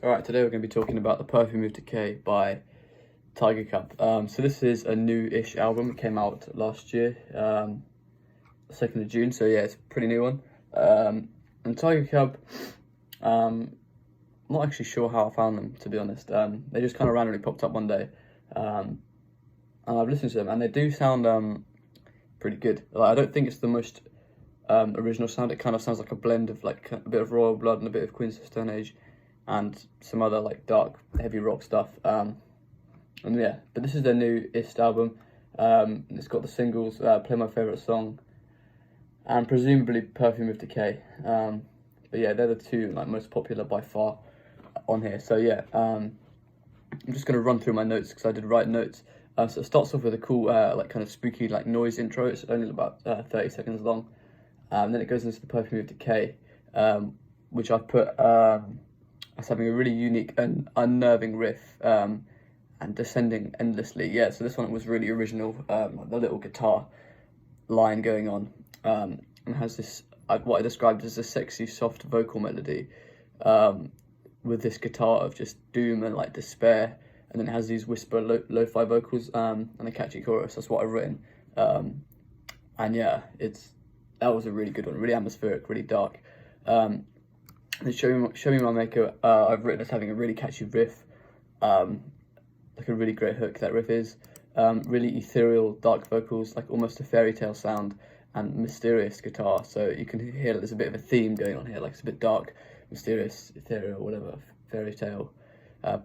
Alright, today we're going to be talking about the Perfume of Decay by Tigercub. So this is a new-ish album. It came out last year, 2nd of June, so yeah, it's a pretty new one. And Tigercub, not actually sure how I found them, to be honest. They just kind of randomly popped up one day, and I've listened to them, and they do sound pretty good. Like, I don't think it's the most original sound. It kind of sounds like a blend of like a bit of Royal Blood and a bit of Queens of Stone Age, and some other like dark, heavy rock stuff. And yeah, but this is their newest album. It's got the singles, Play My Favourite Song, and presumably Perfume of Decay. But yeah, they're the two like most popular by far on here. So yeah, I'm just gonna run through my notes because I did write notes. So it starts off with a cool, like kind of spooky like noise intro. It's only about 30 seconds long. Then it goes into the Perfume of Decay, which I've put as having a really unique and unnerving riff, and descending endlessly. Yeah, so this one was really original. The little guitar line going on, and has this what I described as a sexy, soft vocal melody, with this guitar of just doom and like despair, and then it has these whisper lo-fi vocals, and a catchy chorus. That's what I've written, and yeah, that was a really good one, really atmospheric, really dark. And Show Me My Maker, I've written as having a really catchy riff, like a really great hook. That riff is really ethereal, dark vocals, like almost a fairy tale sound, and mysterious guitar. So you can hear there's a bit of a theme going on here, like it's a bit dark, mysterious, ethereal, whatever, fairy tale.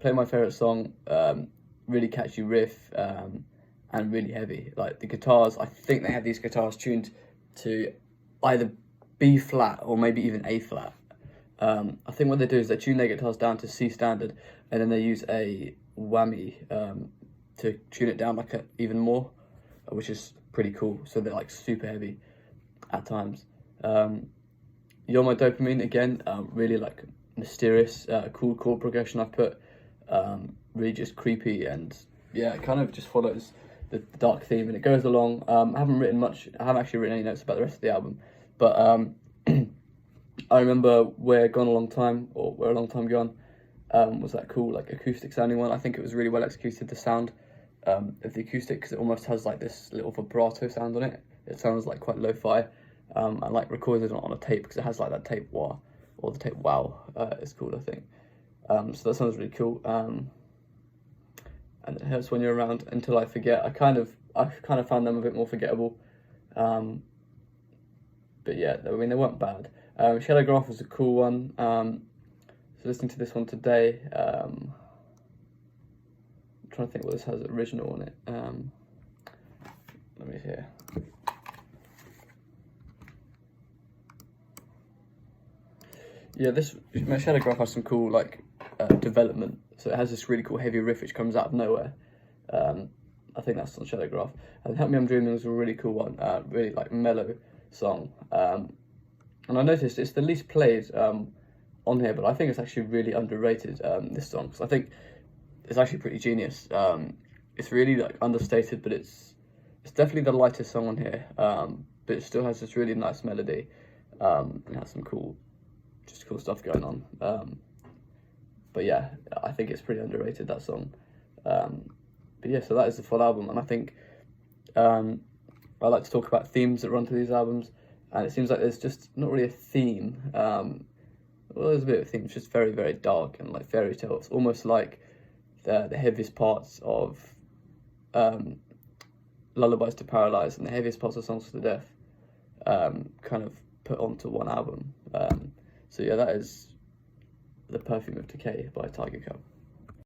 Play My Favourite Song, really catchy riff, and really heavy. Like the guitars, I think they have these guitars tuned to either B flat or maybe even A flat. I think what they do is they tune their guitars down to C standard, and then they use a whammy to tune it down like even more, which is pretty cool. So they're like super heavy at times. You're My Dopamine, again, really like mysterious, cool chord progression I've put, really just creepy, and yeah, it kind of just follows the dark theme, and it goes along. I haven't actually written any notes about the rest of the album, but I remember Where a Long Time Gone was that cool like acoustic sounding one. I think it was really well executed, the sound of the acoustic, because it almost has like this little vibrato sound on it. It sounds like quite lo-fi, and like recorded on a tape, because it has like that tape wah, or the tape wow, it's called, I think. So that sounds really cool. And It Hurts When You're Around, Until I Forget. I kind of found them a bit more forgettable, but yeah, I mean, they weren't bad. Shadow Graph was a cool one. So listening to this one today, I'm trying to think what this has original on it. Let me hear. Yeah, my Shadow Graph has some cool like development. So it has this really cool heavy riff which comes out of nowhere. I think that's on Shadow Graph. And Help Me I'm Dreaming was a really cool one, really like mellow song. And I noticed it's the least played on here, but I think it's actually really underrated, this song, because I think it's actually pretty genius. It's really like understated, but it's definitely the lightest song on here, but it still has this really nice melody, and has some cool stuff going on. But yeah, I think it's pretty underrated, that song. But yeah, so that is the full album, and I think I like to talk about themes that run through these albums, and it seems like there's just not really a theme. Well, there's a bit of a theme. It's just very, very dark and like fairy tale. It's almost like the heaviest parts of Lullabies to Paralyze and the heaviest parts of Songs for the Deaf, kind of put onto one album. So yeah, that is the Perfume of Decay by Tigercub.